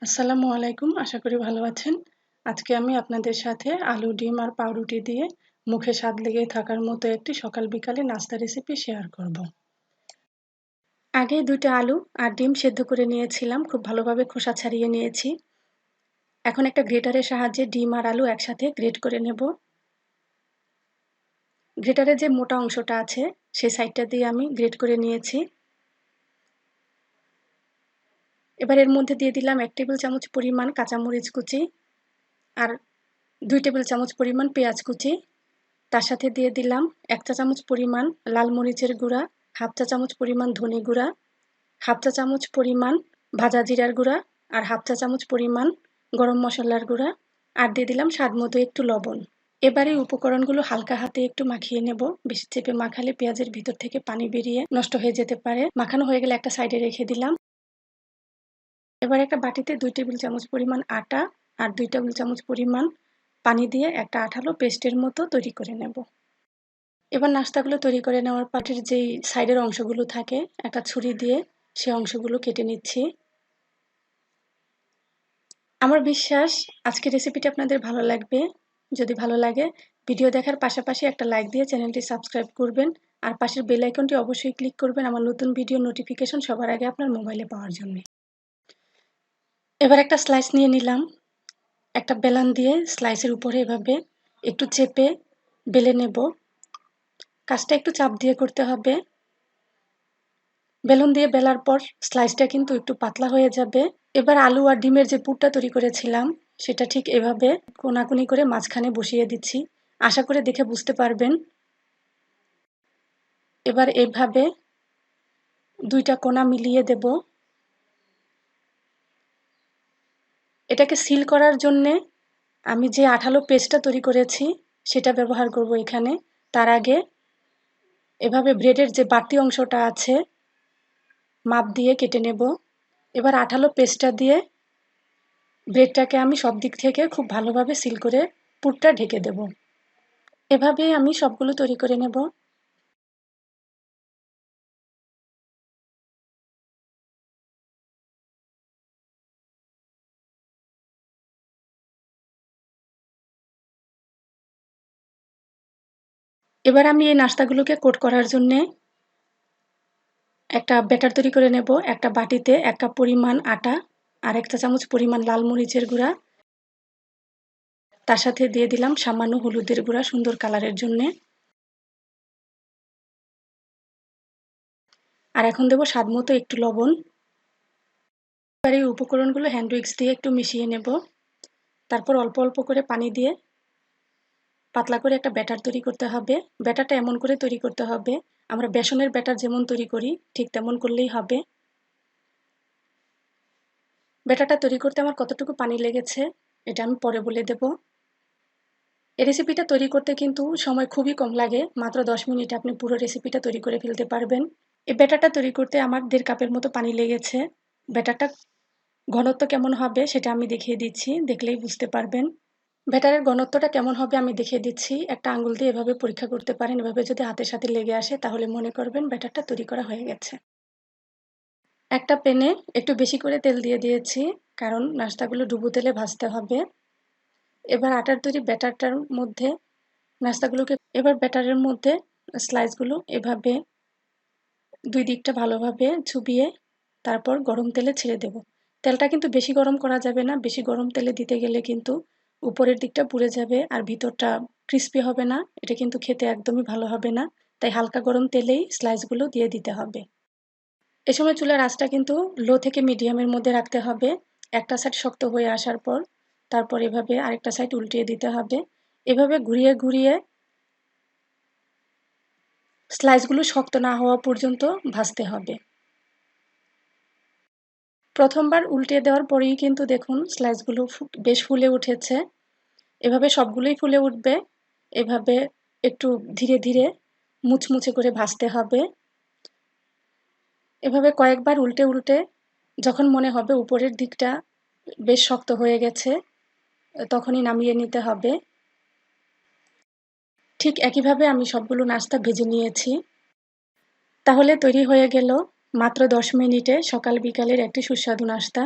আসসালামু আলাইকুম। আশা করি ভালো আছেন। আজকে আমি আপনাদের সাথে আলু, ডিম আর পাউরুটি দিয়ে মুখে স্বাদ লেগে থাকার মতো একটি সকাল বিকালে নাস্তা রেসিপি শেয়ার করব। আগে ২ টা আলু আর ডিম সেদ্ধ করে নিয়েছিলাম। খুব ভালোভাবে খোসা ছাড়িয়ে নিয়েছি। এখন একটা গ্রেটারের সাহায্যে ডিম আর আলু একসাথে গ্রেট করে নেব। গ্রেটারের যে মোটা অংশটা আছে সেই সাইডটা দিয়ে আমি গ্রেট করে নিয়েছি। এবার এর মধ্যে দিয়ে দিলাম ১ টেবিল চামচ পরিমাণ কাঁচামরিচ কুচি আর ২ টেবিল চামচ পরিমাণ পেঁয়াজ কুচি। তার সাথে দিয়ে দিলাম ১ চা চামচ পরিমাণ লাল মরিচের গুঁড়া, ১/২ চা চামচ পরিমাণ ধনে গুঁড়া, ১/২ চা চামচ পরিমাণ ভাজা জিরার গুঁড়া আর ১/২ চা চামচ পরিমাণ গরম মশলার গুঁড়া আর দিয়ে দিলাম স্বাদমতো একটু লবণ। এবার এই উপকরণগুলো হালকা হাতে একটু মাখিয়ে নেব। বেশি চেপে মাখালে পেঁয়াজের ভিতর থেকে পানি বেরিয়ে নষ্ট হয়ে যেতে পারে। মাখানো হয়ে গেলে একটা সাইডে রেখে দিলাম। এবার একটা বাটিতে ২ টেবিল চামচ পরিমাণ আটা আর ২ টেবিল চামচ পরিমাণ পানি দিয়ে একটা আঠালো পেস্টের মতো তৈরি করে নেব। এবার নাস্তাগুলো তৈরি করে নেওয়ার পাটির যেই সাইডের অংশগুলো থাকে একটা ছুরি দিয়ে সেই অংশগুলো কেটে নিচ্ছি। আমার বিশ্বাস আজকের রেসিপিটা আপনাদের ভালো লাগবে। যদি ভালো লাগে ভিডিও দেখার পাশাপাশি একটা লাইক দিয়ে চ্যানেলটি সাবস্ক্রাইব করবেন আর পাশের বেল আইকনটি অবশ্যই ক্লিক করবেন আমার নতুন ভিডিও নোটিফিকেশন সবার আগে আপনার মোবাইলে পাওয়ার জন্য। এবার একটা স্লাইস নিয়ে নিলাম। একটা বেলন দিয়ে স্লাইসের উপরে এভাবে একটু চেপে বেলে নেব। কাজটা একটু চাপ দিয়ে করতে হবে। বেলুন দিয়ে বেলার পর স্লাইসটা কিন্তু একটু পাতলা হয়ে যাবে। এবার আলু আর ডিমের যে পুরটা তৈরি করেছিলাম সেটা ঠিক এভাবে কোনাকুনি করে মাঝখানে বসিয়ে দিচ্ছি। আশা করে দেখে বুঝতে পারবেন। এবার এভাবে ২ টা কোনা মিলিয়ে দেব। এটাকে সিল করার জন্যে আমি যে আঠালো পেস্টটা তৈরি করেছি সেটা ব্যবহার করব এখানে। তার আগে এভাবে ব্রেডের যে বাড়তি অংশটা আছে মাপ দিয়ে কেটে নেব। এবার আঠালো পেস্টটা দিয়ে ব্রেডটাকে আমি সব দিক থেকে খুব ভালোভাবে সিল করে পুরটা ঢেকে দেব। এভাবেই আমি সবগুলো তৈরি করে নেব। এবার আমি এই নাস্তাগুলোকে কোট করার জন্যে একটা ব্যাটার তৈরি করে নেব। একটা বাটিতে ১ কাপ পরিমাণ আটা আর ১ চা চামচ পরিমাণ লাল মরিচের গুঁড়া, তার সাথে দিয়ে দিলাম সামান্য হলুদের গুঁড়া সুন্দর কালারের জন্যে। আর এখন দেব স্বাদমতো একটু লবণ। এবার এই উপকরণগুলো হ্যান্ড উইক্স দিয়ে একটু মিশিয়ে নেব। তারপর অল্প অল্প করে পানি দিয়ে পাতলা করে একটা ব্যাটার তৈরি করতে হবে। ব্যাটারটা এমন করে তৈরি করতে হবে আমরা বেসনের ব্যাটার যেমন তৈরি করি ঠিক তেমন করলেই হবে। ব্যাটারটা তৈরি করতে আমার কতটুকু পানি লেগেছে এটা আমি পরে বলে দেব। এই রেসিপিটা তৈরি করতে কিন্তু সময় খুবই কম লাগে। মাত্র ১০ মিনিটে আপনি পুরো রেসিপিটা তৈরি করে ফেলতে পারবেন। এই ব্যাটারটা তৈরি করতে আমার ১.৫ কাপের মতো পানি লেগেছে। ব্যাটারটা ঘনত্ব কেমন হবে সেটা আমি দেখিয়ে দিচ্ছি, দেখলেই বুঝতে পারবেন। ব্যাটারের ঘনত্বটা কেমন হবে আমি দেখিয়ে দিচ্ছি। একটা আঙুল দিয়ে এভাবে পরীক্ষা করতে পারেন। এভাবে যদি হাতের সাথে লেগে আসে তাহলে মনে করবেন ব্যাটারটা তৈরি করা হয়ে গেছে। একটা প্যানে একটু বেশি করে তেল দিয়ে দিয়েছি কারণ নাস্তাগুলো ডুবো তেলে ভাজতে হবে। এবার আটার তৈরি ব্যাটারটার মধ্যে ব্যাটারের মধ্যে স্লাইসগুলো এভাবে ২ দিকটা ভালোভাবে চুবিয়ে তারপর গরম তেলে ছেড়ে দেব। তেলটা কিন্তু বেশি গরম করা যাবে না। বেশি গরম তেলে দিতে গেলে কিন্তু উপরের দিকটা পুড়ে যাবে আর ভিতরটা ক্রিস্পি হবে না। এটা কিন্তু খেতে একদমই ভালো হবে না। তাই হালকা গরম তেলেই স্লাইসগুলো দিয়ে দিতে হবে। এ সময় চুলার আঁচটা কিন্তু লো থেকে মিডিয়ামের মধ্যে রাখতে হবে। একটা সাইড শক্ত হয়ে আসার পর তারপর এভাবে আরেকটা সাইড উল্টিয়ে দিতে হবে। এভাবে ঘুরিয়ে ঘুরিয়ে স্লাইসগুলো শক্ত না হওয়া পর্যন্ত ভাজতে হবে। প্রথমবার উল্টে দেওয়ার পরেই কিন্তু দেখুন স্লাইসগুলো বেশ ফুলে উঠেছে। এভাবে সবগুলোই ফুলে উঠবে। এভাবে একটু ধীরে ধীরে মুচমুচে করে ভাজতে হবে। এভাবে কয়েকবার উল্টে উল্টে যখন মনে হবে উপরের দিকটা বেশ শক্ত হয়ে গেছে তখনই নামিয়ে নিতে হবে। ঠিক একইভাবে আমি সবগুলো নাস্তা ভেজে নিয়েছি। তাহলে তৈরি হয়ে গেল মাত্র ১০ মিনিটে সকাল বিকালের একটি সুস্বাদু নাস্তা।